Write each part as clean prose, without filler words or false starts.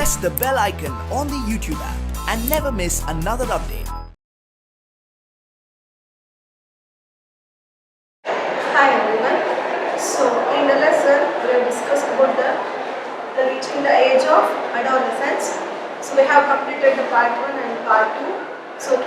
press the bell icon on the YouTube app and never miss another update. Hi everyone. So in the lesson we have discussed about the reaching the age of adolescence. So we have completed the part 1 and part 2. So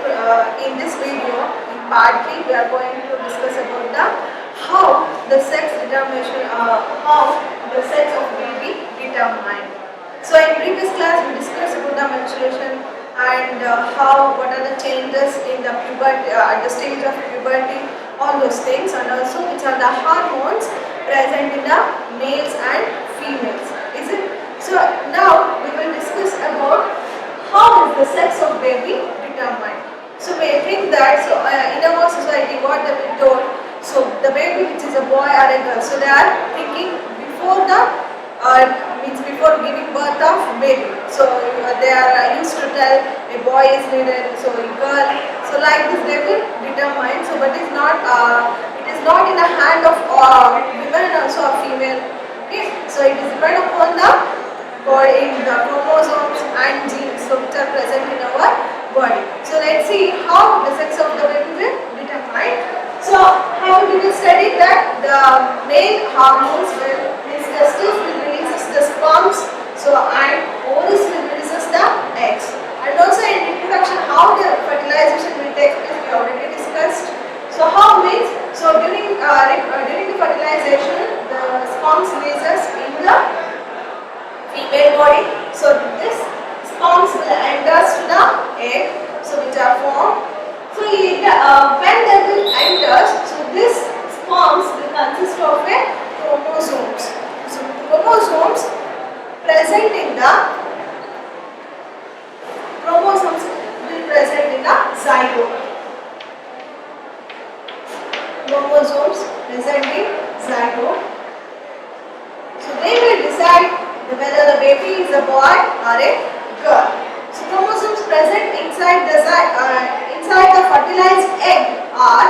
in this video, in part 3, we are going to discuss about how the sex determination, how the sex of baby determined. So in previous class we discussed about the menstruation and what are the changes in the puberty, at the stage of puberty, all those things, and also which are the hormones present in the males and females, is it? So now we will discuss about how is the sex of baby determined. So we think that in our society what they were told, so the baby which is a boy or a girl, so they are thinking before the before giving birth of baby. So they are used to tell a boy is needed, so a girl. So like this they will determine. So but it is not in the hand of women also a female. Okay. So it is depend upon the body, the chromosomes and genes which are present in our body. So let's see how the sex of the baby will determine. So how we will study that the male hormones will testes will releases the sperms, so and ovaries will releases the eggs. And also in introduction how the fertilization will take place we already discussed. So how means, so during the fertilization the sperms releases in the female body. So this sperms will enters to the egg, so which are formed. So when they will enter, so this sperms will consist of a chromosomes. So chromosomes present in the zygote. Chromosomes present in zygote. So they will decide whether the baby is a boy or a girl. So chromosomes present inside the fertilized egg are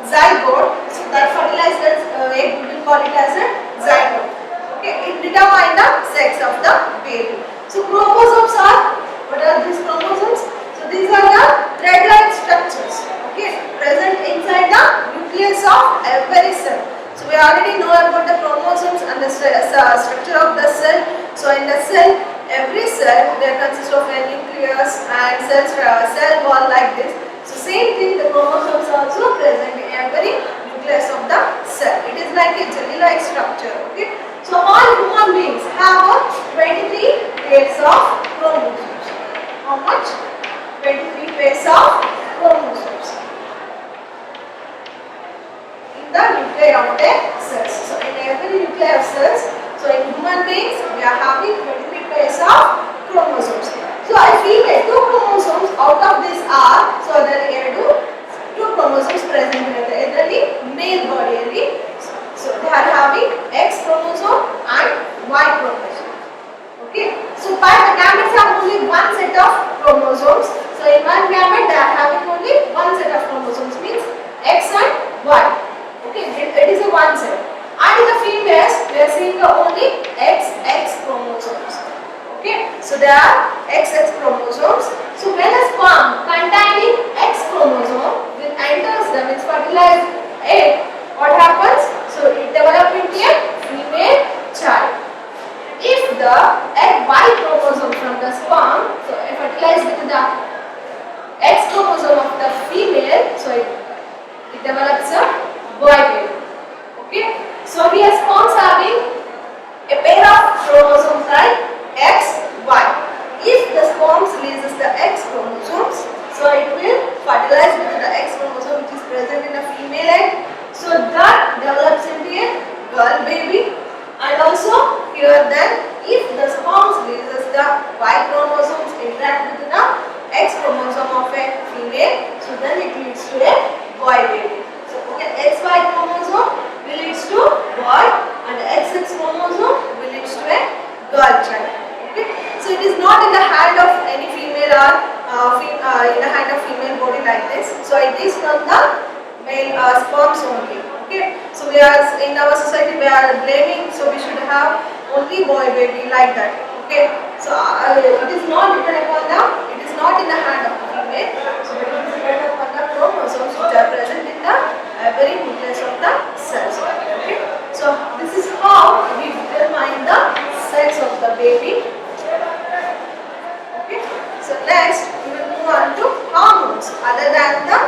zygote. So that fertilized egg we will call it as a zygote. Okay, it determines the sex of the baby. So chromosomes are, what are these chromosomes? So these are the thread-like structures, okay, present inside the nucleus of every cell. So we already know about the chromosomes and the structure of the cell. So in the cell, every cell there consists of a nucleus and cell wall like this. So same thing, the chromosomes are also present in every nucleus of the cell. It is like a jelly-like structure. Okay. So all human beings have 23 pairs of chromosomes. How much? 23 pairs of chromosomes in the nuclei of the cells. So in every nuclei of cells, so in human beings we are having 23 pairs of chromosomes. So a female, 2 chromosomes out of this are, so there are 2 chromosomes present in the male body. So they are having X chromosome and Y chromosome. Okay. So but the gametes have only one set of chromosomes. So in one gamete they are having only one set of chromosomes, means X and Y. Okay, it is a one set. And in the females we are seeing only XX chromosomes. Okay, so there are XX chromosomes. So when a sperm containing X chromosome will enters the fertilized egg, what happens? So it develops into a female child. If the egg Y chromosome from the sperm, so if fertilized with the X chromosome of the female, so it develops a boy baby. Okay, so here sperms having a pair of chromosomes like X, Y. If the sperms releases the X chromosomes, so it will fertilize with the X chromosome which is present in a female egg. So that develops into a girl baby. And also here then, if the sperms releases the Y chromosomes interact with the X chromosome of a female, so then it leads to a boy baby. So okay, XY chromosome will leads to boy and XX chromosome will leads to a girl child. Okay, so it is not in the hand of any female or in the hand of female body like this. So it is from the male sperms only. Okay, so we are in our society we are blaming, so we should have only boy baby like that. Okay, So it is not dependent upon the, it is not in the hand of the female. So it is dependent upon the chromosomes which are present in the every nucleus of the cells. Okay. So this is how we determine the sex of the baby. Okay. So next we will move on to hormones other than the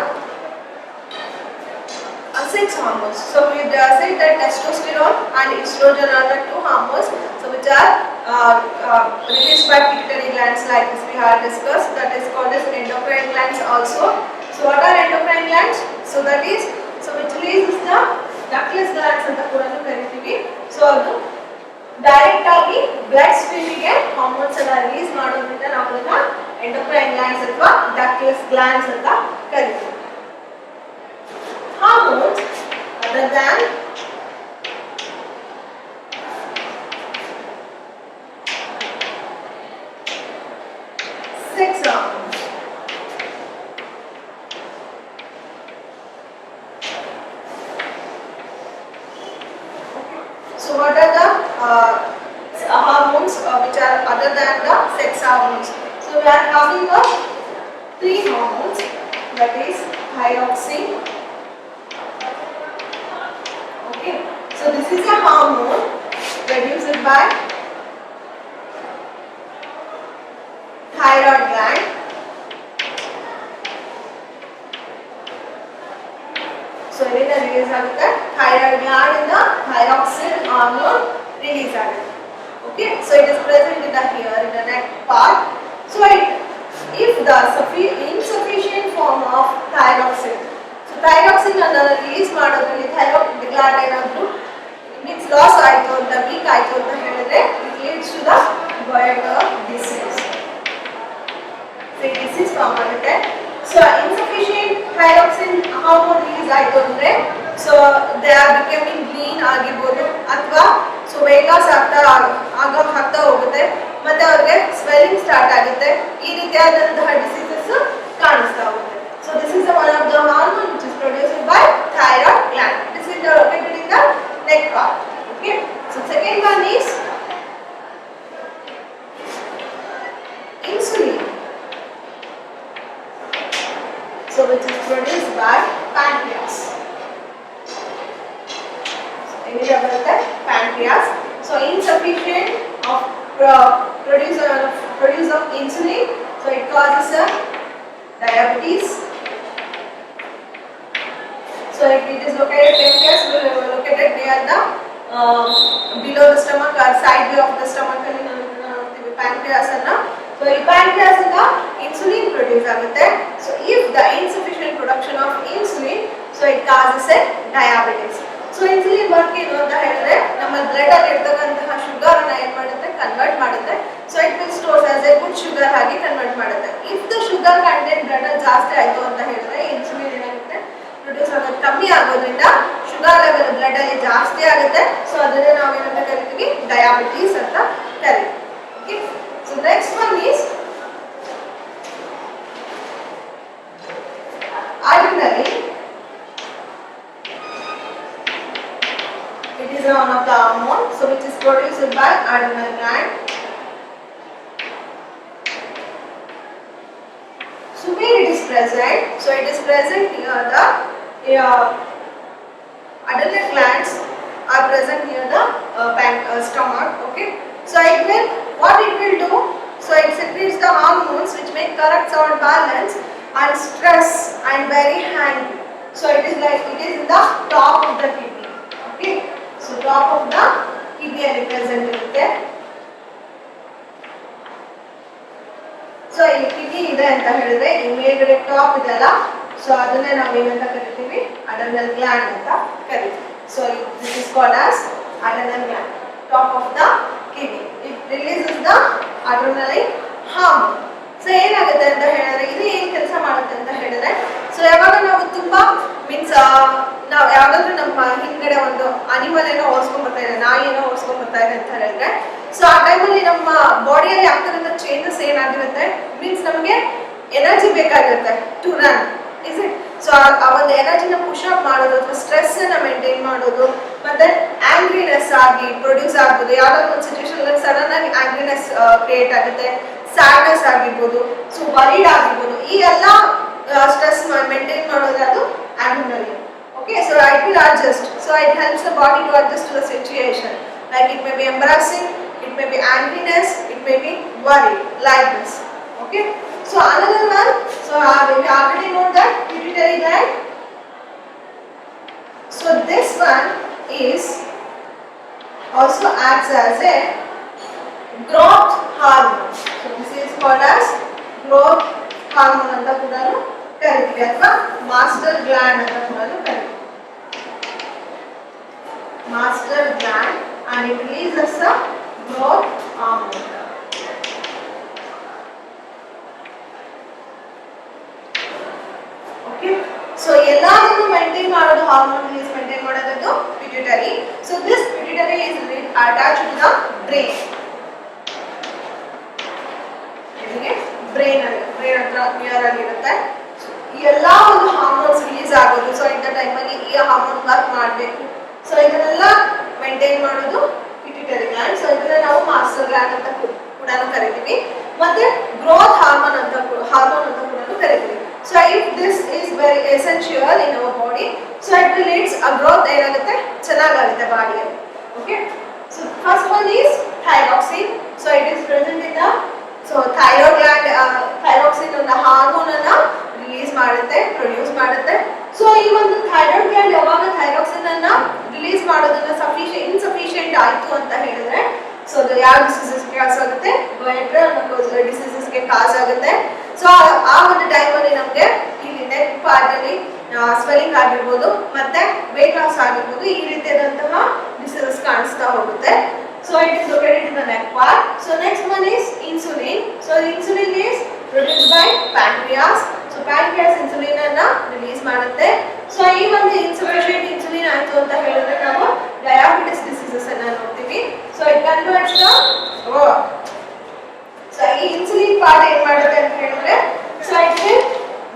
sex hormones. So we said that testosterone and estrogen are the two hormones, so which are released by pituitary glands, like this we have discussed. That is called as endocrine glands also. So what are endocrine glands? So that is, so which releases the ductless glands ಅಂತ ಕೂಡ ಕರಿತೀವಿ. So ಅದು direct ಆಗಿ blood ಸ್ಟ್ರೀಮಿಗೆ hormones ಅನ್ನ release ಮಾಡೋದ್ರಿಂದ ನಾವು ಅದನ್ನ endocrine glands ಅಥವಾ ಡಕ್ಟ್ಲೆಸ್ ಗ್ಲ್ಯಾಂಡ್ಸ್ ಅಂತ ಕರಿತೀವಿ. Hormones other than sex hormones. Okay. So what are the hormones which are other than the sex hormones? So we are having the three hormones, that is thyroxine. So this is a hormone produced by thyroid gland. So it is release ಆಗುತ್ತೆ thyroid gland in the thyroxine hormone release ಆಗುತ್ತೆ. Okay, so it is present in the here in the neck part. So if the insufficient form of thyroxine, so thyroxine ಅನ್ನು release ಮಾಡೋದ್ರಲ್ಲಿ thyroid gland ಏನಾದ್ರು means loss ಆಯಿತು ಅಂತ, weak ಆಯಿತು ಅಂತ ಹೇಳಿದ್ರೆ it leads to the goiter disease. So disease form ಆಗುತ್ತೆ. So insufficient thyroxine hormone release ಆಯಿತು ಅಂದ್ರೆ, so they are becoming lean ಆಗಿರ್ಬೋದು, ಅಥವಾ so weight loss ಆಗ್ತಾ ಹೋಗುತ್ತೆ, ಮತ್ತೆ ಅವ್ರಿಗೆ ಸ್ವೆಲ್ಲಿಂಗ್ ಸ್ಟಾರ್ಟ್ ಆಗುತ್ತೆ. ಈ ರೀತಿಯಾದಂತಹ ಡಿಸೀಸಸ್ ಕಾಣಿಸ್ತಾ ಹೋಗುತ್ತೆ. So this is one of the hormone which is produced by thyroid gland. This is located in the neck part. Okay. So second one is insulin. So which is produced by pancreas. So any about that pancreas. So insufficient of produce of insulin. So it causes a diabetes. So it is located, pancreas located near the below the stomach or side view of the stomach ಅಲ್ಲಿ ನಾವು ನೋಡ್ತೀವಿ pancreas ಅನ್ನ. So ಈ pancreas ಇಂದ insulin produce ಆಗುತ್ತೆ. So if the insufficient production of insulin, so it causes a diabetes. So insulin work ಏನು ಅಂತ ಹೇಳಿದ್ರೆ ನಮ್ಮ ಬ್ಲಡ್ ಅಲ್ಲಿ ಇರ್ತಕ್ಕಂತಹ ಶುಗರ್ ಅನ್ನ ಏನು ಮಾಡುತ್ತೆ, ಕನ್ವರ್ಟ್ ಮಾಡುತ್ತೆ. So it will store as a good sugar ಆಗಿ ಕನ್ವರ್ಟ್ ಮಾಡುತ್ತೆ. If the sugar content blood ಅಲ್ಲಿ ಜಾಸ್ತಿ ಆಯ್ತು ಅಂತ ಹೇಳಿದ್ರೆ ಇನ್ಸುಲಿನ್ ಏನಾಗುತ್ತೆ, ಪ್ರೊಡ್ಯೂಸ್ ಆಗೋದು ಕಮ್ಮಿ ಆಗೋದ್ರಿಂದ ಶುಗರ್ ಲೆವೆಲ್ ಬ್ಲಡ್ ಅಲ್ಲಿ ಜಾಸ್ತಿ ಆಗುತ್ತೆ. ಸೊ ಅದನ್ನೇ ನಾವು ಏನಂತ ಕರಿತೀವಿ, ಡಯಾಬಿಟೀಸ್ ಅಂತ ಕರಿತೀವಿ. Okay. So next one is adrenaline. It is one of the hormone, so which is produced by adrenal gland. So where it is present? So it is present near the adrenal glands are present near the stomach. Okay. So what it will do? So it secretes the hormones which make correct sound balance and stress and very angry. So it is in the top of the kidney. Okay. So top of the kidney are present irutte. So ಈ kidney ಇದೆ ಅಂತ ಹೇಳಿದ್ರೆ ಈ ಮೇಲ್ಗಡೆ top ಇದೆಲ್ಲ, so ಅದನ್ನೇ ನಾವು ಏನಂತ ಕರಿತೀವಿ, adrenal gland ಅಂತ ಕರಿತೀವಿ. So this is called as adrenal gland, top of the kidney. It releases the adrenaline hormone. So ಏನಾಗುತ್ತೆ ಅಂತ ಹೇಳಿದ್ರೆ ಇದು ಏನು ಕೆಲಸ ಮಾಡುತ್ತೆ ಅಂತ ಹೇಳಿದ್ರೆ, ಸೊ ಯಾವಾಗ ನಾವು ತುಂಬಾ ಮೀನ್ಸ್ ನಾವು ಯಾವ್ದಾದ್ರು ನಮ್ಮ ಹಿಂದ್ಗಡೆ ಒಂದು ಅನಿಮಲ್ ಏನೋ ಓಡಿಸ್ಕೊಂಡ್ ಬರ್ತಾ ಇದೆ, ನಾಯಿ ಏನೋ ಓಡಿಸ್ಕೊಂಡ್ ಬರ್ತಾ ಇದೆ ಅಂತ ಹೇಳಿದ್ರೆ, ಸೊ ಆ ಟೈಮಲ್ಲಿ ನಮ್ಮ ಬಾಡಿಯಲ್ಲಿ ಆಗ್ತಿರೋ ಚೇಂಜಸ್ ಏನಾಗಿರುತ್ತೆ, ಮೀನ್ಸ್ ನಮಗೆ ಎನರ್ಜಿ ಬೇಕಾಗಿರುತ್ತೆ to run, is it. So ಆ ಒಂದು ಎನರ್ಜಿನ ಪುಷ್ ಅಪ್ ಮಾಡೋದು ಅಥವಾ ಸ್ಟ್ರೆಸ್ ಅನ್ನ ಮೇಂಟೈನ್ ಮಾಡೋದು, ಮತ್ತೆ ಆಂಗ್ರಿನೆಸ್ ಆಗಿ ಪ್ರೊಡ್ಯೂಸ್ ಆಗ್ಬೋದು. ಯಾವ್ದಾದ್ರು ಒಂದು ಸಿಚುವೇಶನ್ ಸಡನ್ ಆಗಿ ಆಂಗ್ರಿನೆಸ್ ಕ್ರಿಯೇಟ್ ಆಗುತ್ತೆ, ಸ್ಯಾಡ್ನೆಸ್ ಆಗಿರ್ಬೋದು, ಸೊ ವರಿಡ್ ಆಗಿರ್ಬೋದು. ಈ ಎಲ್ಲ ಸ್ಟ್ರೆಸ್ ಮೇಂಟೈನ್ ಮಾಡೋದು ಅದು adrenaline. Okay, so it will adjust. So it helps the body to adjust to the situation. Like it may be embarrassing, it may be angriness, it may be worry, like this. Okay. So another one. So we already know that pituitary gland. So this one is also acts as a growth hormone. So this is called as growth hormone anta kuda ಕರಿತೀವಿ, ಅಥವಾ master gland ಅಂತ ಕೂಡ ಕರಿತೀವಿ. Master gland and it releases the growth hormone. Okay, so ಎಲ್ಲಾದನ್ನು maintain ಮಾಡೋದು, hormone release maintain ಮಾಡೋದು pituitary. So this pituitary is attached to the brain. ನಿಮಗೆ brain ಹತ್ರ ಕ್ಲಿಯರ್ ಆಗಿರುತ್ತೆ. ಈ ಎಲ್ಲಾ ಒಂದು ಹಾರ್ಮೋನ್ಸ್ ರಿಲೀಸ್ ಆಗೋದು. ಸೊ ಇಂಥ ಟೈಮಲ್ಲಿ ಈ ಹಾರ್ಮೋನ್ ವರ್ಕ್ ಮಾಡಬೇಕು. ಸೊ ಇದನ್ನೆಲ್ಲ ಮೇಂಟೈನ್ ಮಾಡೋದು ಪಿಟ್ಯೂಟರಿ ಗ್ಲ್ಯಾಂಡ್. ಸೊ ಇದನ್ನ ನಾವು ಮಾಸ್ಟರ್ ಗ್ಲ್ಯಾಂಡ್ ಅಂತ ಕೂಡ ಕರಿತೀವಿ, ಮತ್ತೆ ಗ್ರೋತ್ ಹಾರ್ಮೋನ್ ಅಂತ ಕೂಡ ಕರಿತೀವಿ. So if this is very essential in our body, so it will leads a growth ಏನಾಗುತ್ತೆ, ಚೆನ್ನಾಗಾಗುತ್ತೆ ಬಾಡಿಯಲ್ಲಿ. Okay, so first one is thyroxine. So it is present in the thyroid gland. Thyroxine ಅನ್ನೋ hormone ಅನ್ನ release ಮಾಡುತ್ತೆ, produce ಮಾಡುತ್ತೆ. So ಈ ಒಂದು thyroid gland ಯಾವಾಗ ಥೈರಾಕ್ಸಿನ್ ಅನ್ನ ರಿಲೀಸ್ ಮಾಡೋದನ್ನ ಇನ್ಸಫಿಷಿಯೆಂಟ್ ಆಯ್ತು ಅಂತ ಹೇಳಿದ್ರೆ, ಸೊ ಅದು ಯಾವ ಡಿಸೀಸಸ್ಗೆ ಕಾಸ್ ಆಗುತ್ತೆ, ಗೈಡ್ರಲ್ ಡಿಸೀಸಸ್ಗೆ ಕಾಸ್ ಆಗುತ್ತೆ. ಸೊ ಆ ಒಂದು ಟೈಮಲ್ಲಿ ನಮಗೆ ಇಲ್ಲಿ ನೆಕ್ ಪಾರ್ಟ್ ಅಲ್ಲಿ ಸ್ವೆಲ್ಲಿಂಗ್ ಆಗಿರ್ಬೋದು, ಮತ್ತೆ ವೇಟ್ ಲಾಸ್ ಆಗಿರ್ಬೋದು, ಈ ರೀತಿಯಾದಂತಹ ಡಿಸೀಸಸ್ ಕಾಣಿಸ್ತಾ ಹೋಗುತ್ತೆ. So it is located in the neck part. So next one is insulin. So insulin is produced by pancreas. So pancreas insulin ಅನ್ನ ರಿಲೀಸ್ ಮಾಡುತ್ತೆ. ಸೊ ಈ ಒಂದು ಇನ್ಸಫಿಷಿಯೆಂಟ್ ಇನ್ಸುಲಿನ್ ಆಯ್ತು ಅಂತ ಹೇಳಿದ್ರೆ ನಾವು ಡಯಾಬಿಟಿಸ್ ಡಿಸೀಸಸ್ ಅನ್ನ ನೋಡ್ತೀವಿ. So it converts the so ಈ ಇನ್ಸುಲಿನ್ ಪಾರ್ಟ್ ಏನ್ ಮಾಡುತ್ತೆ ಅಂತ ಹೇಳಿದ್ರೆ, so it will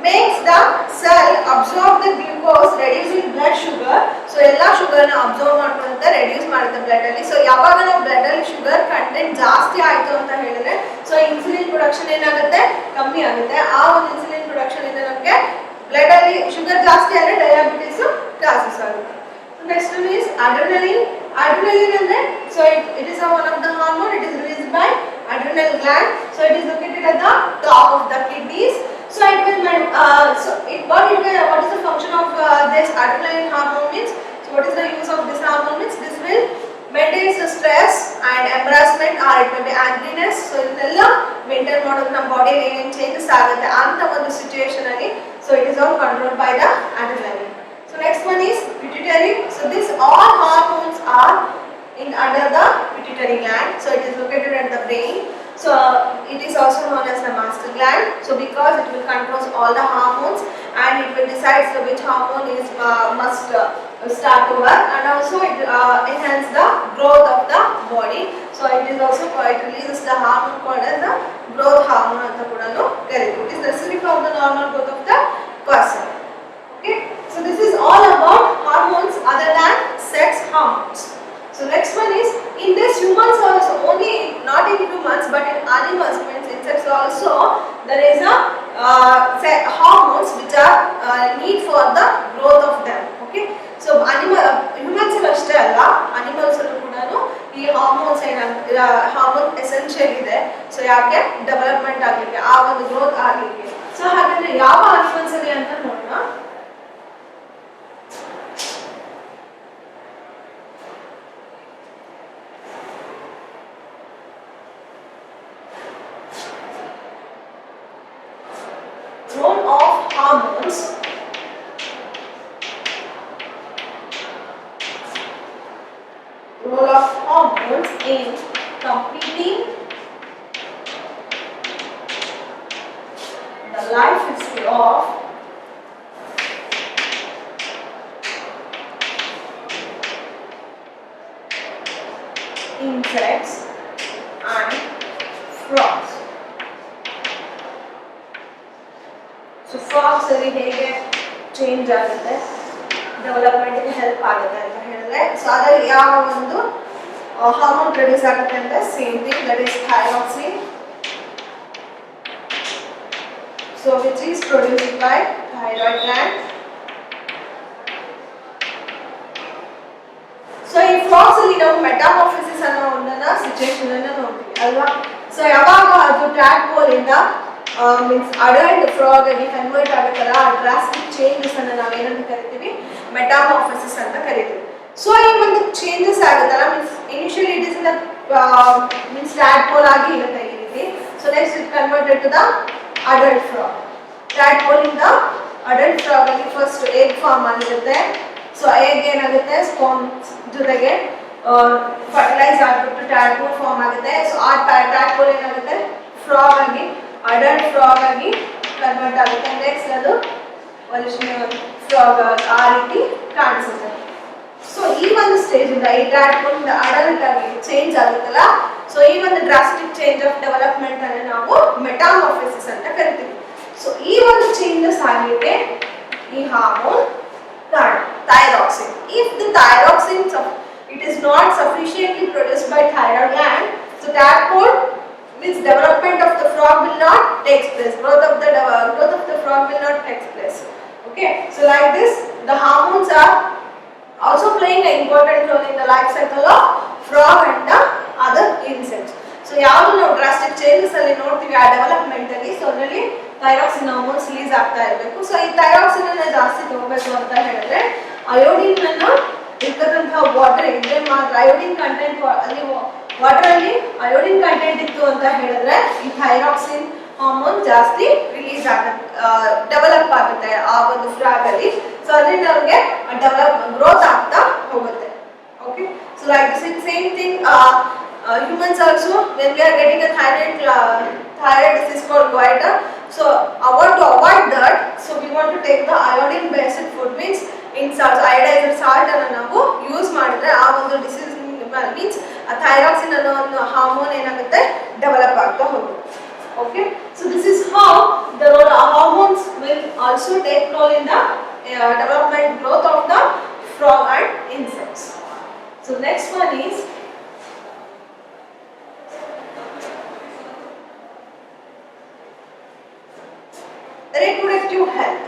makes the cell absorb the glucose, reducing blood sugar. So ಎಲ್ಲ ಶುಗರ್ ನ ಅಬ್ಸರ್ವ್ ಮಾಡ್ಕೊಳ್ಳುತ್ತೆ, ರೆಡ್ಯೂಸ್ ಮಾಡುತ್ತೆ ಬ್ಲಡ್ ಅಲ್ಲಿ. ಸೊ ಯಾವಾಗ ನಾವು ಬ್ಲಡ್ ಅಲ್ಲಿ ಶುಗರ್ ಕಂಟೆಂಟ್ ಜಾಸ್ತಿ ಆಯ್ತು ಅಂತ ಹೇಳಿದ್ರೆ, ಸೊ ಇನ್ಸುಲಿನ್ ಪ್ರೊಡಕ್ಷನ್ ಏನಾಗುತ್ತೆ, ಕಮ್ಮಿ ಆಗುತ್ತೆ. ಆ ಒಂದು ಇನ್ಸುಲಿನ್ ಪ್ರೊಡಕ್ಷನ್ ಇಂದ ನಮಗೆ ಬ್ಲಡ್ ಅಲ್ಲಿ ಶುಗರ್ ಜಾಸ್ತಿ ಆದ್ರೆ ಡಯಾಬಿಟಿಸ್ ಕ್ಲಾಸಸ್ ಆಗುತ್ತೆ. Next one is adrenaline. Adrenaline ಅಂದ್ರೆ, so it is one of the hormone. It is released by adrenal gland. So it is located at the top of the kidneys. So it will what is the function of this adrenaline hormone means? So what is the use of this hormone means? This will maintain the stress and embarrassment, or it may be angriness. So ಇದೆಲ್ಲ maintain ಮಾಡೋದು ನಮ್ಮ ಬಾಡಿಯಲ್ಲಿ ಏನೇನು changes ಆಗುತ್ತೆ ಅಂತ ಒಂದು situation ಅಲ್ಲಿ. So it is all controlled by the adrenaline. So next one is pituitary. So this all hormones are under the pituitary gland. So it is located at the brain. So it is also known as the master gland. So because it will control all the hormones and it will decide which hormone is must start to work, and also it enhance the growth of the body. So it is also it releases the hormone called as the growth hormone anta kudanu kariತೀವಿ. It is necessary for the normal growth of the person. Okay, so this is all about hormones other than sex hormones. So next one is, in this humans also, only not in humans but in animals, means insects also, there is a hormones which are need for the growth of them. Okay, so humans ಅಷ್ಟೇ ಅಲ್ಲ, animals ಅಲ್ಲೂ ಕೂಡ ಈ hormones hormone essential ಇದೆ. So ಯಾಕೆ development ಆಗಲಿಕ್ಕೆ, ಆ ಒಂದು ಗ್ರೋತ್ ಆಗಲಿಕ್ಕೆ. ಸೊ ಹಾಗಾದ್ರೆ ಯಾವ ಅನಿಮಲ್ಸ್ ಅಲ್ಲಿ ಅಂತ ನೋಡೋಣ. Role of hormones. Role of hormones in completing the life history of insects and frogs. So frogs ಅಲ್ಲಿ ಹೇಗೆ ಚೇಂಜ್ ಆಗುತ್ತೆ, ಡೆವಲಪ್ಮೆಂಟ್ಗೆ ಹೆಲ್ಪ್ ಆಗುತ್ತೆ ಅಂತ ಹೇಳಿದ್ರೆ. ಸೊ ಅದರಲ್ಲಿ ಯಾವ ಒಂದು ಹಾರ್ಮೋನ್ ಪ್ರೊಡ್ಯೂಸ್ ಆಗುತ್ತೆ ಅಂತ same thing, that is thyroxine. So which is produced by thyroid gland. So ಈ ಫ್ರಾಗ್ಸ್ ಅಲ್ಲಿ ನಾವು ಮೆಟಾಮಾರ್ಫಿಸಿಸ್ ಅನ್ನೋ ಒಂದನ್ನ ಸಿಚುಯೇಷನ್ ಅನ್ನ ನೋಡ್ತೀವಿ ಅಲ್ವಾ. ಸೊ ಯಾವಾಗ ಅದು ಟ್ಯಾಡ್ಪೋಲ್ ಇಂದ ಮೀನ್ಸ್ ಅಡಲ್ಟ್ ಫ್ರಾಗ್ ಆಗಿ ಕನ್ವರ್ಟ್ ಆಗುತ್ತಲ್ಲ, ಆ ಡ್ರಾಸ್ಟಿಕ್ ಚೇಂಜಸ್ ಅನ್ನ ನಾವೇನಂತ ಕರಿತೀವಿ, ಮೆಟಾಮಾರ್ಫಿಸಿಸ್ ಅಂತ ಕರಿತೀವಿ. ಸೊ ಈ ಒಂದು ಚೇಂಜಸ್ ಆಗುತ್ತಲ್ಲ, means initially it is in the means tadpole ಆಗಿ ಇರುತ್ತೆ ಈ ರೀತಿ. So next it converted to the adult frog. Tadpole ಇಂದ adult frog ಅಲ್ಲಿ ಫಸ್ಟ್ egg ಫಾರ್ಮ್ ಆಗಿರುತ್ತೆ. ಸೊ egg ಏನಾಗುತ್ತೆ, ಸ್ಪರ್ಮ್ ಜೊತೆಗೆ ಫರ್ಟಿಲೈಸ್ ಆಗಿಬಿಟ್ಟು tadpole ಫಾರ್ಮ್ ಆಗುತ್ತೆ. ಸೊ ಆ tadpole ಏನಾಗುತ್ತೆ, ಫ್ರಾಗ್ ಆಗಿ adult frog ಆಗಿ ಕನ್ವರ್ಟ್ ಆಗುತ್ತೆ. ನೆಕ್ಸ್ಟ್ ಅದು ಒರಿಜಿನಲ್ ಫ್ರಾಗ್ ಆ ರೀತಿ ಕಾಣಿಸುತ್ತೆ. ಸೊ ಈ ಒಂದು ಸ್ಟೇಜ್ ಇಂದ ಈ tadpole ಇಂದ adult ಆಗಿ ಚೇಂಜ್ ಆಗುತ್ತಲ್ಲ, ಸೊ ಈ ಒಂದು ಡ್ರಾಸ್ಟಿಕ್ ಚೇಂಜ್ ಆಫ್ ಡೆವಲಪ್ಮೆಂಟ್ ಅನ್ನು ನಾವು ಮೆಟಾಮಾರ್ಫಿಸಿಸ್ ಅಂತ ಕರಿತೀವಿ. ಸೊ ಈ ಒಂದು ಚೇಂಜಸ್ ಆಗಿದೆ ಈ hormone thyroxine. If the thyroxine it is not sufficiently produced by thyroid gland, so tadpole means development of the frog will not take place, growth of the frog will not take place. Okay, so like this the hormones are also playing an important role in the life cycle of frog and the other insects. So ಯಾವುದು ನಾವು drastic changes ಅಲ್ಲಿ ನೋಡ್ತೀವಿ ಆ development ಅಲ್ಲಿ, so ಅದರಲ್ಲಿ thyroxine hormones release ಆಗ್ತಾ ಇರಬೇಕು. So ಈ ಥೈರಾಕ್ಸಿನ್ ಅನ್ನ ಜಾಸ್ತಿ ತಗೋಬೇಕು ಅಂತ ಹೇಳಿದ್ರೆ ಅಯೋಡಿನ್ ಅನ್ನ ಇರ್ತಕ್ಕಂತಹ ವಾಟರ್ ಇದ್ರೆ ಮಾತ್ರ, ಅಯೋಡಿನ್ ಕಂಟೆಂಟ್ ಅಲ್ಲಿ ವಾಟರ್ ಅಲ್ಲಿ ಅಯೋಡಿನ್ ಕಂಟೆಂಟ್ ಇತ್ತು ಅಂತ ಹೇಳಿದ್ರೆ ಈ ಥೈರಾಕ್ಸಿನ್ ಹಾರ್ಮೋನ್ ಜಾಸ್ತಿ ರಿಲೀಸ್ ಆಗುತ್ತೆ, ಡೆವಲಪ್ ಆಗುತ್ತೆ ಆ ಒಂದು ಫ್ರಾಗ್ ಅಲ್ಲಿ. ಸೊ ಅದರಿಂದ ಅವ್ರಿಗೆ ಗ್ರೋತ್ ಆಗ್ತಾ ಹೋಗುತ್ತೆ. Okay, so like the same thing, humans also, when we are getting a thyroid disease called goiter, so to avoid that, so we want to take the iodine based food, means in salt, iodized salt ಅನ್ನು ನಾವು use ಮಾಡಿದ್ರೆ ಆ ಒಂದು disease means thyroxine ಅನ್ನೋ ಒಂದು hormone ಏನಾಗುತ್ತೆ, develop ಆಗ್ತಾ ಹೋಗುತ್ತೆ. Okay, so this is how the hormones will also take role in the development growth of the frog and insects. So next one is reproductive health.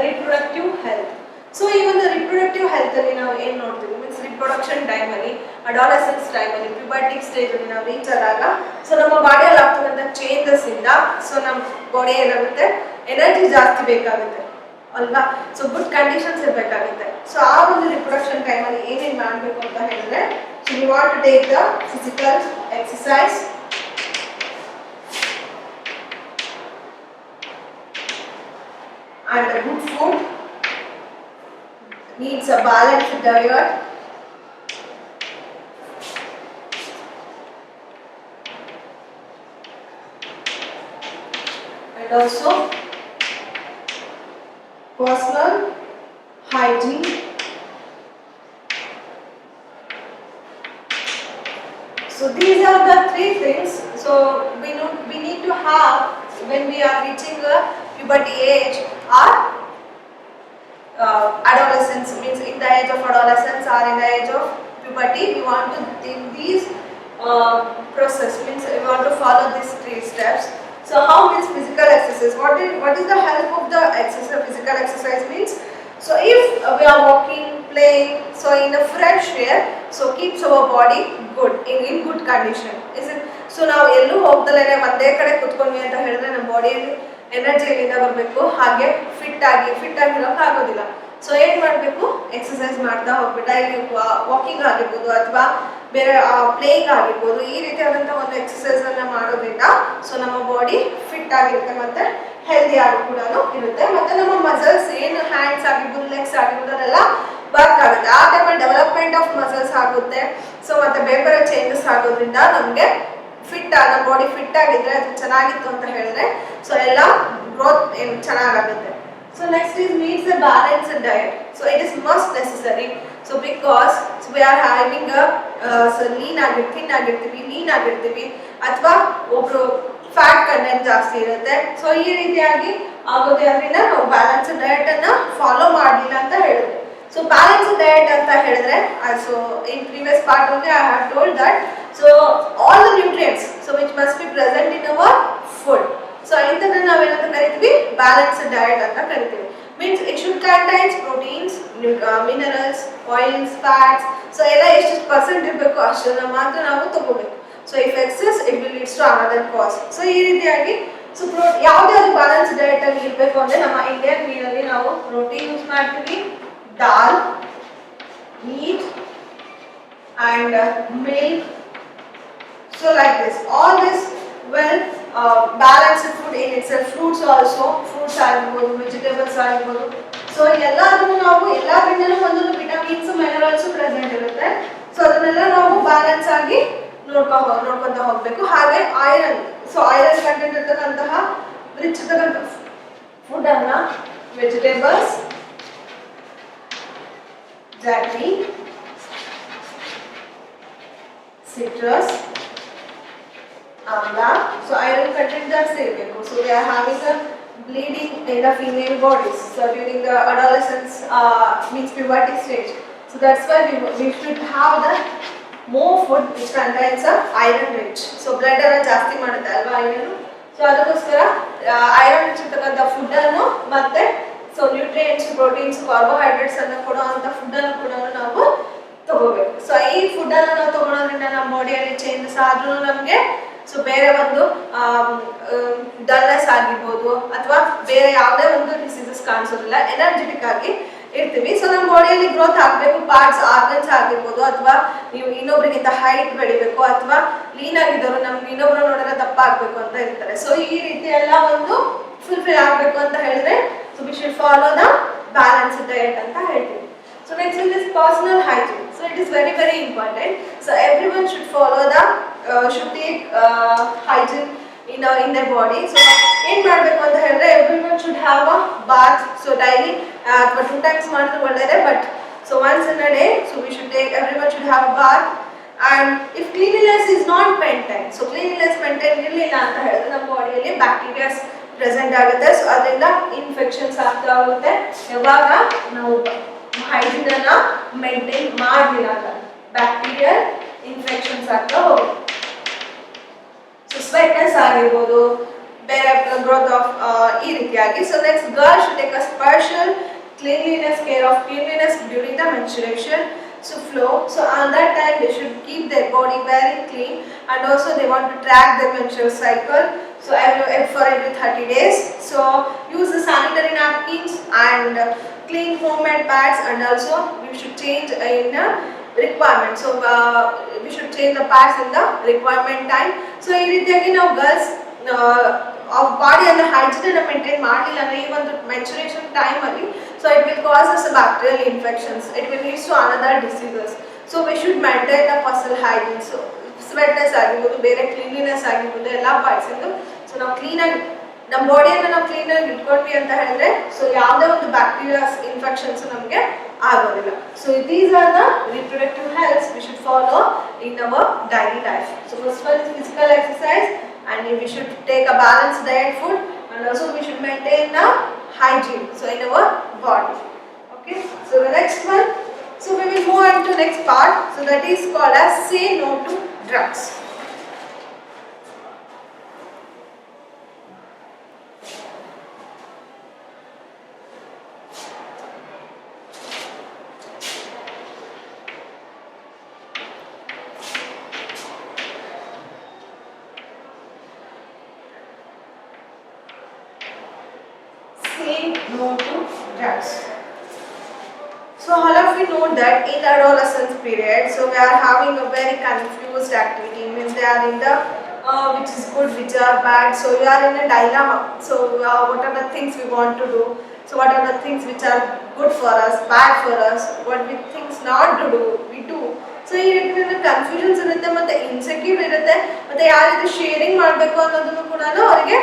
Reproductive health. So even the reproductive health ಅಲ್ಲಿ ನಾವು ಏನು ನೋಡ್ತೀವಿ, means reproduction time ಅಲ್ಲಿ, adolescence time ಅಲ್ಲಿ, ಪ್ಯೂಬರ್ಟಿಕ್ stage ಅಲ್ಲಿ ನಾವು reach ಆದಾಗ so ನಮ್ಮ ಬಾಡಿಯಲ್ಲಿ ಆಗ್ತಕ್ಕಂಥ ಚೇಂಜಸ್ ಇಂದ ಸೊ ನಮ್ಮ ಬಾಡಿ ಏನಾಗುತ್ತೆ, ಎನರ್ಜಿ ಜಾಸ್ತಿ ಬೇಕಾಗುತ್ತೆ ಅಲ್ವಾ. ಸೊ ಗುಡ್ ಕಂಡೀಷನ್ಸ್ ಇರಬೇಕಾಗುತ್ತೆ. ಸೊ ಆ ಒಂದು ರಿಪ್ರೊಡಕ್ಷನ್ ಟೈಮ್ ಅಲ್ಲಿ ಏನೇನು ಮಾಡಬೇಕು ಅಂತ ಹೇಳಿದ್ರೆ, so you want to take the physical exercise, and a good food, needs a balanced diet, and also personal hygiene. So these are the three things. So we need to have when we are reaching a puberty age or adolescence, means in the age of adolescence or in the age of puberty, we want to take these process, means we want to follow these three steps. So how is physical exercise? What is the help of the exercise? Physical exercise means, so if we are walking, playing, so in a fresh air, so keeps our body good, in good condition, is it? So ನಾವು ಎಲ್ಲೂ ಹೋಗ್ದಲೇನೆ ಒಂದೇ ಕಡೆ ಕುತ್ಕೊಂಡ್ವಿ ಅಂತ ಹೇಳಿದ್ರೆ ನಮ್ಮ ಬಾಡಿಯಲ್ಲಿ energy ಎಲ್ಲಿಂದ ಬರಬೇಕು, ಹಾಗೆ ಫಿಟ್ ಆಗಿರೋಕೆ ಆಗೋದಿಲ್ಲ. ಸೊ ಏನು ಮಾಡಬೇಕು, ಎಕ್ಸಸೈಸ್ ಮಾಡ್ತಾ ಹೋಗ್ಬಿಟ್ಟು ಡೈಲಿ ವಾಕಿಂಗ್ ಆಗಿರ್ಬೋದು ಅಥವಾ ಬೇರೆ ಪ್ಲೇಯಿಂಗ್ ಆಗಿರ್ಬೋದು, ಈ ರೀತಿಯಾದಂಥ ಒಂದು ಎಕ್ಸಸೈಸ್ ಅನ್ನ ಮಾಡೋದ್ರಿಂದ ಸೊ ನಮ್ಮ ಬಾಡಿ ಫಿಟ್ ಆಗಿರುತ್ತೆ ಮತ್ತೆ ಹೆಲ್ದಿ ಆಗಿ ಕೂಡ ಇರುತ್ತೆ. ಮತ್ತೆ ನಮ್ಮ ಮಸಲ್ಸ್ ಏನು ಹ್ಯಾಂಡ್ಸ್ ಆಗಿರ್ಬೋದು, ಲೆಗ್ಸ್ ಆಗಿರ್ಬೋದು ಅದೆಲ್ಲ ವರ್ಕ್ ಆಗುತ್ತೆ. ಆ ಟೈಮಲ್ಲಿ ಡೆವಲಪ್ಮೆಂಟ್ ಆಫ್ ಮಸಲ್ಸ್ ಆಗುತ್ತೆ. ಸೊ ಮತ್ತೆ ಬೇರೆ ಬೇರೆ ಚೇಂಜಸ್ ಆಗೋದ್ರಿಂದ ನಮಗೆ ನಮ್ಮ ಬಾಡಿ ಫಿಟ್ ಆಗಿದ್ರೆ ಅದು ಚೆನ್ನಾಗಿತ್ತು ಅಂತ ಹೇಳಿದ್ರೆ ಸೊ ಎಲ್ಲ ಗ್ರೋತ್ ಚೆನ್ನಾಗಾಗುತ್ತೆ. So next is needs a balanced diet. So it is must necessary. So because we are having lean ಆಗಿರ್ತೀವಿ ಅಥವಾ ಒಬ್ರು ಫ್ಯಾಟ್ ಕಂಟೆಂಟ್ ಜಾಸ್ತಿ ಇರುತ್ತೆ. ಸೊ ಈ ರೀತಿಯಾಗಿ ಆಗೋದೇ ಅದರಿಂದ ನಾವು ಬ್ಯಾಲೆನ್ಸ್ ಡಯಟ್ ಅನ್ನ ಫಾಲೋ ಮಾಡಲಿಲ್ಲ ಅಂತ ಹೇಳಿದ್ವಿ. ಸೊ ಬ್ಯಾಲೆನ್ಸ್ ಡಯಟ್ ಅಂತ ಹೇಳಿದ್ರೆ so in previous part only I have told that so all the nutrients so which must be present in our food. So ಇಂಥದನ್ನ ನಾವೇನಂತ ಕರಿತೀವಿ ಬ್ಯಾಲೆನ್ಸ್ ಡಯಟ್ ಅಂತ ಕರಿತೀವಿ. Means it should contains proteins, minerals, oils, fats. So ಎಲ್ಲ ಎಷ್ಟು percent ಇರಬೇಕು ಅಷ್ಟನ್ನ ಮಾತ್ರ ನಾವು ತಗೋಬೇಕು. So if excess it will leads to another cause. So ಈ ರೀತಿಯಾಗಿ ಸೊ ಯಾವ್ದಾದ್ರು ಬ್ಯಾಲೆನ್ಸ್ ಡಯಟ್ ಅಲ್ಲಿ ಇರಬೇಕು ಅಂದ್ರೆ ನಮ್ಮ ಇಂಡಿಯನ್ ಮೀಲ್ ಅಲ್ಲಿ ನಾವು ಪ್ರೋಟೀನ್ ಯೂಸ್ ಮಾಡ್ತೀವಿ, dal, meat and milk. So like this, all this well balanced food in itself. Fruits also, fruits ಆಗಿರ್ಬೋದು, vegetables ಆಗಿರ್ಬೋದು. ಸೊ ಎಲ್ಲಾದ್ರೂ ನಾವು ಎಲ್ಲಾದ್ರಿಂದಲೂ ಒಂದೊಂದು ವಿಟಮಿನ್ಸ್ ಮಿನರಲ್ಸ್ ಪ್ರೆಸೆಂಟ್ ಇರುತ್ತೆ. ಸೊ ಅದನ್ನೆಲ್ಲ ನಾವು ಬ್ಯಾಲೆನ್ಸ್ ಆಗಿ ನೋಡ್ಕೊಂತ ಹೋಗ್ಬೇಕು. ಹಾಗೆ ಐರನ್, ಸೊ ಐರನ್ ಕಂಟೆಂಟ್ ಇರ್ತಕ್ಕಂತಹ ರಿಚ್ ಇರ್ತಕ್ಕಂಥ ಫುಡ್ ಅನ್ನ vegetables, jaggery, citrus, amla. So iron content ಜಾಸ್ತಿ ಇರಬೇಕು. So they are having a bleeding in the female bodies. So during the adolescence means puberty stage. So that's why we should have the more food which contains a iron rich. So blood ಅನ್ನ ಜಾಸ್ತಿ ಮಾಡುತ್ತೆ ಅಲ್ವಾ iron. So ಅದಕ್ಕೋಸ್ಕರ iron rich ಇರ್ತಕ್ಕಂಥ food ಅನ್ನು ಮತ್ತೆ so nutrients, proteins, carbohydrates ಅನ್ನು ಕೊಡುವಂಥ ಫುಡ್ ಅನ್ನು ಕೂಡ ನಾವು ತಗೋಬೇಕು. ಸೊ ಈ ಫುಡ್ ಅನ್ನು ನಾವು ತಗೊಳೋದ್ರಿಂದ ನಮ್ಮ ಬಾಡಿಯಲ್ಲಿ ಚೇಂಜಸ್ ಆದ್ರೂ ನಮಗೆ ಸೊ ಬೇರೆ ಒಂದು ಡಲ್ನೆಸ್ ಆಗಿರ್ಬೋದು ಅಥವಾ ಬೇರೆ ಯಾವುದೇ ಒಂದು ಡಿಸೀಸಸ್ ಕಾಣಿಸೋದಿಲ್ಲ, ಎನರ್ಜೆಟಿಕ್ ಆಗಿ ಇರ್ತೀವಿ. ಸೊ ನಮ್ಮ ಬಾಡಿಯಲ್ಲಿ ಗ್ರೋತ್ ಆಗಬೇಕು, ಪಾರ್ಟ್ಸ್ ಆರ್ಗನ್ಸ್ ಆಗಿರ್ಬೋದು, ಅಥವಾ ನೀವು ಇನ್ನೊಬ್ರಿಗಿಂತ ಹೈಟ್ ಬೆಳಿಬೇಕು, ಅಥವಾ ಲೀನ್ ಆಗಿದ್ದವರು ನಮ್ಗೆ ಇನ್ನೊಬ್ರು ನೋಡಿದ್ರೆ ದಪ್ಪ ಆಗ್ಬೇಕು ಅಂತ ಇರ್ತಾರೆ. ಸೊ ಈ ರೀತಿ ಎಲ್ಲ ಒಂದು ಫುಲ್ಫಿಲ್ ಆಗಬೇಕು ಅಂತ ಹೇಳಿದ್ರೆ so we should follow the balanced diet anta ಹೇಳ್ತೀವಿ. So next is personal hygiene. So it is very very important. So everyone should follow the should take hygiene in their body. So ಏನು ಮಾಡಬೇಕು ಅಂತ ಹೇಳಿದ್ರೆ everyone should have a bath. So daily ಅಥವಾ 2 times ಮಾಡಿದ್ರೆ ಒಳ್ಳೆಯದೇ, but so once in a day so we should take, everyone should have a bath. And if cleanliness is not maintained, so cleanliness maintain ಇರಲಿಲ್ಲ ಅಂತ ಹೇಳಿದ್ರೆ ನಮ್ಮ ಬಾಡಿಯಲ್ಲಿ bacterias present ಆಗುತ್ತೆ. So ಅದರಿಂದ ಇನ್ಫೆಕ್ಷನ್ಸ್ ಆಗ್ತಾ ಹೋಗುತ್ತೆ ಯಾವಾಗ ನಾವು ಹೈಜೀನ್ ಅನ್ನ ಮೇಂಟೈನ್ ಮಾಡಲಿಲ್ಲ ಅಂತ, ಬ್ಯಾಕ್ಟೀರಿಯಲ್ ಇನ್ಫೆಕ್ಷನ್ಸ್ ಆಗ್ತಾ ಹೋಗುತ್ತೆ. ಸೊ ಸ್ವೆಟ್ನೆಸ್ ಆಗಿರ್ಬೋದು, ಬೇರೆ ಗ್ರೋತ್ ಆಫ್ ಈ ರೀತಿಯಾಗಿ. So next girl should take a special cleanliness, care of cleanliness during the menstruation so flow. So on that time they should keep their body very clean, and also they want to track their menstrual cycle. So for every 30 days. So use the sanitary napkins and clean homemade pads, and also we should change in requirement. So we should change the pads in the requirement time. So ಈ ರೀತಿಯಾಗಿ ನಾವು girls ಬಾಡಿಯನ್ನು hygiene maintain ಮಾಡಲಿಲ್ಲ ಅಂದ್ರೆ ಈ ಒಂದು mensuration time ಅಲ್ಲಿ so it will cause us bacterial infections, it will lead to another diseases. So we should maintain the personal hygiene. So sweatness ಆಗಿರ್ಬೋದು, ಬೇರೆ ಕ್ಲೀನ್ಲಿನೆಸ್ ಆಗಿರ್ಬೋದು, ಎಲ್ಲ ಪಾರ್ಟ್ಸ್ ಇಂದು ಸೊ ನಾವು ಕ್ಲೀನಾಗಿ ನಮ್ಮ ಬಾಡಿಯನ್ನು ನಾವು ಕ್ಲೀನಾಗಿ ಇಟ್ಕೊಂಡ್ವಿ ಅಂತ ಹೇಳಿದ್ರೆ ಸೊ ಯಾವುದೇ ಒಂದು ಬ್ಯಾಕ್ಟೀರಿಯಾಸ್ ಇನ್ಫೆಕ್ಷನ್ಸ್ ನಮಗೆ ಆಗೋದಿಲ್ಲ. So these are the reproductive health we should follow in our daily life. So first one is physical exercise, and we should take a balanced diet food, and also we should maintain the hygiene so in our body. Okay, so the next one, so we will move on to next part, so that is called as say no to drugs. Say no to drugs. So all of you know that in the adolescence period, so we are having a very confused activity, means they are in the which is good, which are bad. So we are in a dilemma. So what are the things we want to do? So what are the things which are good for us, bad for us? What we things not to do, we do. So ಈ ರೀತಿ confusions ಇರುತ್ತೆ, ಮತ್ತೆ insecure ಇರುತ್ತೆ, ಮತ್ತೆ ಯಾವ ರೀತಿ sharing ಮಾಡಬೇಕು ಅನ್ನೋದನ್ನು ಕೂಡ ಅವರಿಗೆ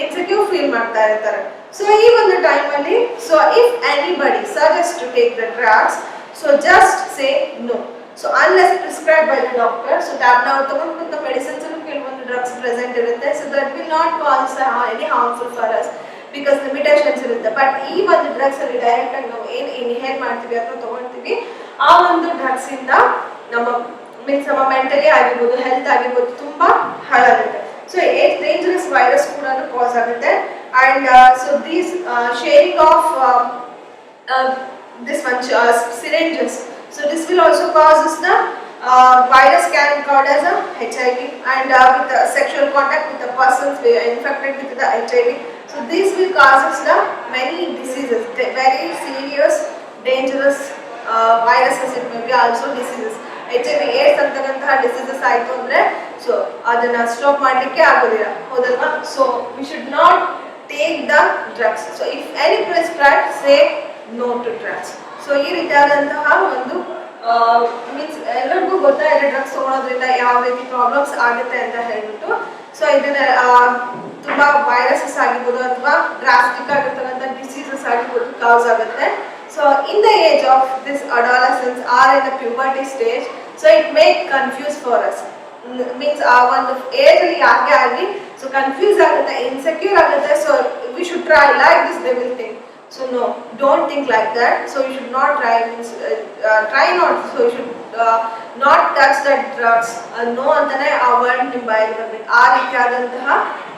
ಇನ್ಸೆಕ್ಯೂರ್ ಫೀಲ್ ಮಾಡ್ತಾ ಇರ್ತಾರೆ. ಸೊ ಈ ಒಂದು ಟೈಮಲ್ಲಿ so if anybody suggest to take the drugs, So just say no. So unless prescribed by the doctor, so that now the medicines and drugs present irutte, so that will not cause any harmful for us because limitations irutte. But ee ಒಂದು drugs ಅಲ್ಲಿ direct ಆಗಿ ನಾವು ಏನು inhale ಮಾಡ್ತೀವಿ ಅಥವಾ ತಗೊಳ್ತೀವಿ ಆ ಒಂದು drugs ಇಂದ ನಮ್ಮ ಮೀನ್ಸ್ ನಮ್ಮ ಮೆಂಟಲಿ ಆಗಿರ್ಬೋದು ಹೆಲ್ತ್ ಆಗಿರ್ಬೋದು ತುಂಬಾ ಹಾಳಾಗುತ್ತೆ. ಸೊ dangerous virus ಕೂಡ ಕಾಸ್ ಆಗುತ್ತೆ. And so these sharing of this one syringes, so this will also causes the virus can cause as a HIV and with the sexual contact with the persons infected with the HIV, so this will causes the many diseases, very serious dangerous viruses, it may be also diseases. HIV AIDS ಅಂತಾಗಂತಹ diseases ಆಯಿತು ಅಂದರೆ so ಅದನ್ನು stop ಮಾಡಲಿಕ್ಕೆ ಆಗೋದಿಲ್ಲ, ಹೌದಲ್ವಾ? So we should not take the drugs. So if any prescribe say no to drugs. So ಈ ರೀತಿಯಾದಂತಹ ಒಂದು ಮೀನ್ಸ್ ಎಲ್ಲರಿಗೂ ಗೊತ್ತಾಗಿದೆ ಡ್ರಗ್ಸ್ ತೊಗೊಳೋದ್ರಿಂದ ಯಾವ ರೀತಿ ಪ್ರಾಬ್ಲಮ್ಸ್ ಆಗುತ್ತೆ ಅಂತ ಹೇಳ್ಬಿಟ್ಟು. ಸೊ ಇದನ್ನ ತುಂಬ ವೈರಸಸ್ ಆಗಿರ್ಬೋದು ಅಥವಾ ಡ್ರಾಸ್ಟಿಕ್ ಆಗಿರ್ತಕ್ಕಂಥ ಡಿಸೀಸಸ್ ಆಗಿರ್ಬೋದು ಕಾಸ್ ಆಗುತ್ತೆ. So in the age of this adolescence or in the puberty stage, so it may confuse for us. Means one age ಅಲ್ಲಿ ಯಾಕೆ ಆಗಲಿ ಸೊ ಕನ್ಫ್ಯೂಸ್ ಆಗುತ್ತೆ, ಇನ್ಸೆಕ್ಯೂರ್ ಆಗುತ್ತೆ. So we should try like this they will think. So no, don't think like that. So you should not try, means try not. So you should not touch that drugs. No ಅಂತಾನೆ ಆ word ನಿಮ್ಮ ಬಾಯಲ್ಲಿ ಬರಬೇಕು. ಆ ರೀತಿಯಾದಂತಹ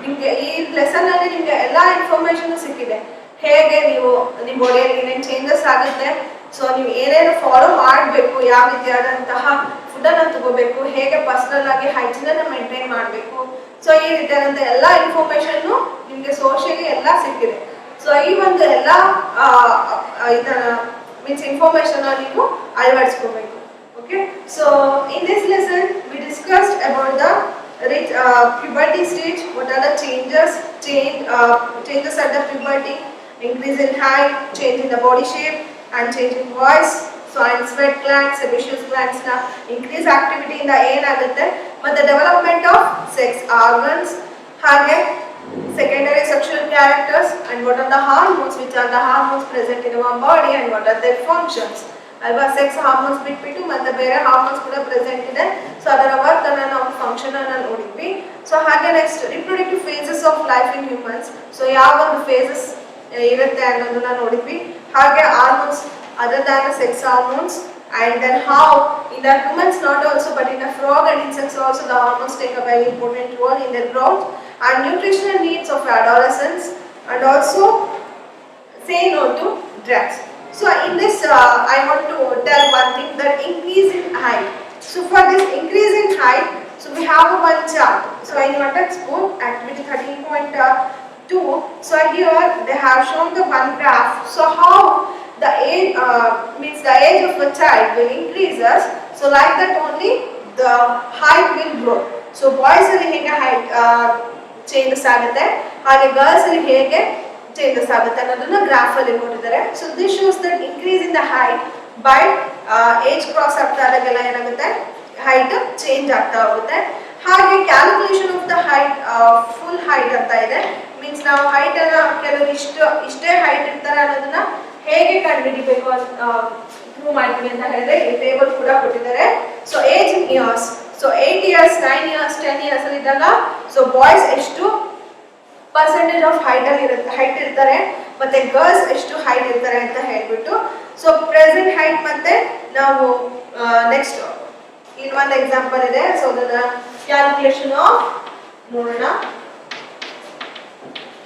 ನಿಮಗೆ ಈ lesson ಅಲ್ಲಿ ನಿಮಗೆ ಎಲ್ಲ ಇನ್ಫಾರ್ಮೇಶನ್ ಸಿಕ್ಕಿದೆ. ಹೇಗೆ ನೀವು ನಿಮ್ಮ ಬಾಡಿಯಲ್ಲಿ ಏನೇನು ಚೇಂಜಸ್ ಆಗುತ್ತೆ, ಸೊ ನೀವು ಏನೇನು ಫಾಲೋ ಮಾಡಬೇಕು, ಯಾವ ರೀತಿಯಾದಂತಹ ಫುಡ್ಡನ್ನು ತಗೋಬೇಕು, ಹೇಗೆ ಪರ್ಸನಲ್ ಆಗಿ ಹೈಜೀನನ್ನು ಮೇಂಟೈನ್ ಮಾಡಬೇಕು. ಸೊ ಈ ರೀತಿಯಾದಂಥ ಎಲ್ಲ ಇನ್ಫಾರ್ಮೇಷನ್ನು ನಿಮಗೆ ಸೋಷಿಯಲಿ ಎಲ್ಲ ಸಿಕ್ಕಿದೆ. ಸೊ ಈ ಒಂದು ಎಲ್ಲ ಇದನ್ನ ಮೀನ್ಸ್ ಇನ್ಫಾರ್ಮೇಷನ್ ನೀವು ಅಳವಡಿಸ್ಕೋಬೇಕು. Okay, so in this lesson we discussed about the puberty stage. What are the changes at the puberty? Increase in height, change in the body shape, and change in voice. So and sweat glands, sebaceous glands na increase activity in the ಏನಾಗುತ್ತೆ, ಮತ್ತೆ development of sex organs, ಹಾಗೆ secondary sexual characters, and what are the hormones, which are the hormones present in our body and what are their functions. ಅಲ್ವಾ, sex hormones ಬಿಟ್ಬಿಟ್ಟು ಮತ್ತೆ ಬೇರೆ hormones ಕೂಡ present ಇದೆ. So ಅದರ ವರ್ಕ್ ಅನ್ನ ನಾವು ಫಂಕ್ಷನ್ ಅನ್ನ ನೋಡಿದ್ವಿ. ಸೊ ಹಾಗೆ next reproductive phases of life in humans. So ಯಾವ ಒಂದು ಫೇಸಸ್ ಇರುತ್ತೆ ಅನ್ನೋದನ್ನ ನೋಡಿದ್ವಿ. ಹಾಗೆ hormones other than sex hormones, and then how in the humans not also but in the frog and insects also the hormones take a very important role in their growth and nutritional needs of adolescents, and also say no to drugs. So in this I want to tell one thing, that increase in height. So for this increase in height, so we have one chart. So in your textbook activity 13.2, so here they have shown the one graph. So how the age means the age of a child will increases, so like that only the height will grow. So boys ಅಲ್ಲಿ ಹೇಗೆ height changes ಆಗುತ್ತೆ, ಹಾಗೆ girls ಅಲ್ಲಿ ಹೇಗೆ changes ಆಗುತ್ತೆ ಅನ್ನೋದನ್ನ graph ಅಲ್ಲಿ ಕೊಟ್ಟಿದ್ದಾರೆ. So this shows that increase in the height by age cross ಆಗ್ತಾ ಇದ್ದಾಗೆಲ್ಲ ಏನಾಗುತ್ತೆ, ಹೈಟ್ ಚೇಂಜ್ ಆಗ್ತಾ ಹೋಗುತ್ತೆ. ಹಾಗೆ calculation of the height, full height ಅಂತ ಇದೆ. ಮೀನ್ಸ್ ನಾವು ಹೈಟ್ ಅನ್ನ ಕೆಲವರು ಇಷ್ಟೇ ಹೈಟ್ ಇರ್ತಾರೆ ಅನ್ನೋದನ್ನ ಹೇಗೆ ಕಂಡುಹಿಡಿಬೇಕು ಅಂತ ಪ್ರೂವ್ ಮಾಡ್ತೀವಿ ಅಂತ ಹೇಳಿದ್ರೆ ಈ ಟೇಬಲ್ ಕೂಡ ಕೊಟ್ಟಿದ್ದಾರೆ. ಸೊ ಏಜ್ ಇನ್ years, so 8 years 9 years 10 years ಅಲ್ಲಿ ಇದ್ದಾಗ ಸೊ ಬಾಯ್ಸ್ ಎಷ್ಟು ಪರ್ಸೆಂಟೇಜ್ ಆಫ್ ಹೈಟ್ ಇರ್ತಾರೆ ಮತ್ತೆ ಗರ್ಲ್ಸ್ ಎಷ್ಟು ಹೈಟ್ ಇರ್ತಾರೆ ಅಂತ ಹೇಳ್ಬಿಟ್ಟು. ಸೊ ಪ್ರೆಸೆಂಟ್ ಹೈಟ್ ಮತ್ತೆ ನಾವು ನೆಕ್ಸ್ಟ್ ಇಲ್ಲಿ ಒಂದು ಎಕ್ಸಾಂಪಲ್ ಇದೆ. ಸೊ ಅದನ್ನ ಕ್ಯಾಲ್ಕುಲೇಷನ್ ಆಫ್ ನೋಡೋಣ.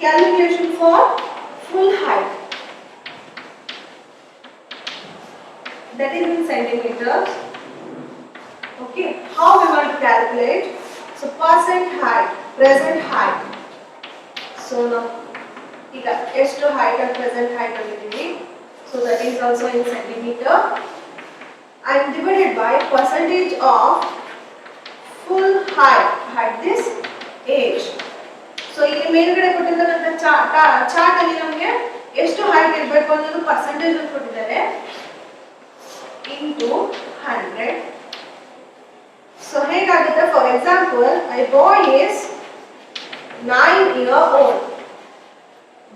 Calculation for full height, that is in centimeters. Okay, how we want to calculate? So percent height, present height. So now ಈಗ ಎಷ್ಟು height and present height ಆಗಿದ್ದೀವಿ, so that is also in centimeter, and divided by percentage of full height at this age. So ಇಲ್ಲಿ ಮೇಲ್ಗಡೆ ಕೊಟ್ಟಿರ್ತಕ್ಕಂಥ chart ಅಲ್ಲಿ ನಮಗೆ ಎಷ್ಟು height ಇರಬೇಕು ಅನ್ನೋದು ಪರ್ಸೆಂಟೇಜ್ ಅಲ್ಲಿ ಕೊಟ್ಟಿದ್ದಾರೆ into 100. So ಹೇಗಾಗುತ್ತೆ, for example a boy is 9 years old.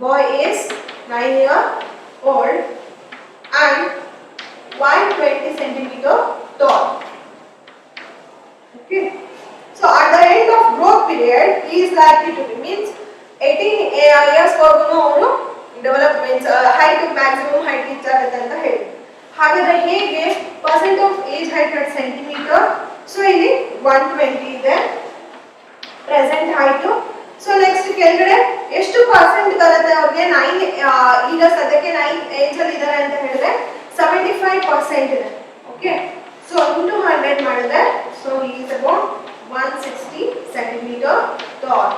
Boy is 9 years old and 120 centimeter tall. Okay. So at the end of growth period, he is likely to be means 18 years ವರೆಗೂ ಅವರು developments height maximum height reach ಆಗುತ್ತೆ ಅಂತ ಹೇಳಿ. ಹಾಗಾದ್ರೆ ಹೇಗೆ percent of age height at centimetre? So ಇಲ್ಲಿ 120 ಇದೆ present height. So next ಕೆಳಗಡೆ ಎಷ್ಟು ಪರ್ಸೆಂಟ್ ಬರುತ್ತೆ ಅವ್ರಿಗೆ? 9 ಈಗ ಸದ್ಯಕ್ಕೆ 9 ಏಜ್ ಅಲ್ಲಿ ಇದ್ದಾರೆ ಅಂತ ಹೇಳಿದ್ರೆ 75% ಇದೆ. ಓಕೆ. ಸೊ ಇಂಟು 100 ಮಾಡಿದ್ರೆ so he is about 160 centimeter tall.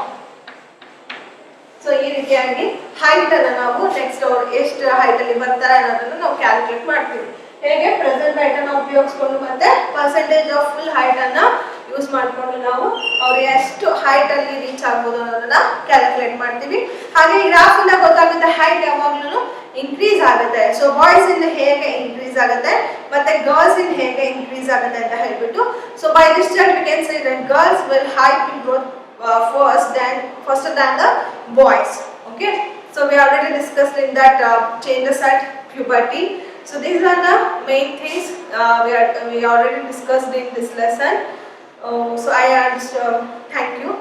So ಈ ರೀತಿಯಾಗಿ ಹೈಟ್ ಅನ್ನು ನಾವು ನೆಕ್ಸ್ಟ್ ಅವ್ರು ಎಷ್ಟು ಹೈಟ್ ಅಲ್ಲಿ ಬರ್ತಾರೆ ಅನ್ನೋದನ್ನು ನಾವು ಕ್ಯಾಲ್ಕುಲೇಟ್ ಮಾಡ್ತೀವಿ. ಹೇಗೆ? ಪ್ರೆಸೆಂಟ್ ಹೈಟ್ ಅನ್ನು ಉಪಯೋಗಿಸ್ಕೊಂಡು ಮತ್ತೆ ಪರ್ಸೆಂಟೇಜ್ ಆಫ್ ಫುಲ್ ಹೈಟ್ ಅನ್ನ ಯೂಸ್ ಮಾಡಿಕೊಂಡು ನಾವು ಅವ್ರು ಎಷ್ಟು ಹೈಟ್ ಅಲ್ಲಿ ರೀಚ್ ಆಗ್ಬೋದು ಅನ್ನೋದನ್ನ ಕ್ಯಾಲ್ಕುಲೇಟ್ ಮಾಡ್ತೀವಿ. ಹಾಗೆ ಈ ಗ್ರಾಫ್ ಇಂದ ಗೊತ್ತಾಗುತ್ತೆ ಹೈಟ್ ಯಾವಾಗ್ಲೂ ಇನ್ಕ್ರೀಸ್ ಆಗುತ್ತೆ. ಸೊ ಬಾಯ್ಸ್ ಇಂದ ಹೇಗೆ ಇನ್ಕ್ರೀಸ್ ಆಗುತ್ತೆ ಮತ್ತೆ ಗರ್ಲ್ಸ್ ಇಂದ ಹೇಗೆ ಇನ್ಕ್ರೀಸ್ ಆಗುತ್ತೆ ಅಂತ ಹೇಳ್ಬಿಟ್ಟು. So by this chart we can say that girls will height will grow faster than the boys. Okay. So we already discussed in that changes at puberty. So these are the main things we already discussed in this lesson. So I thank you.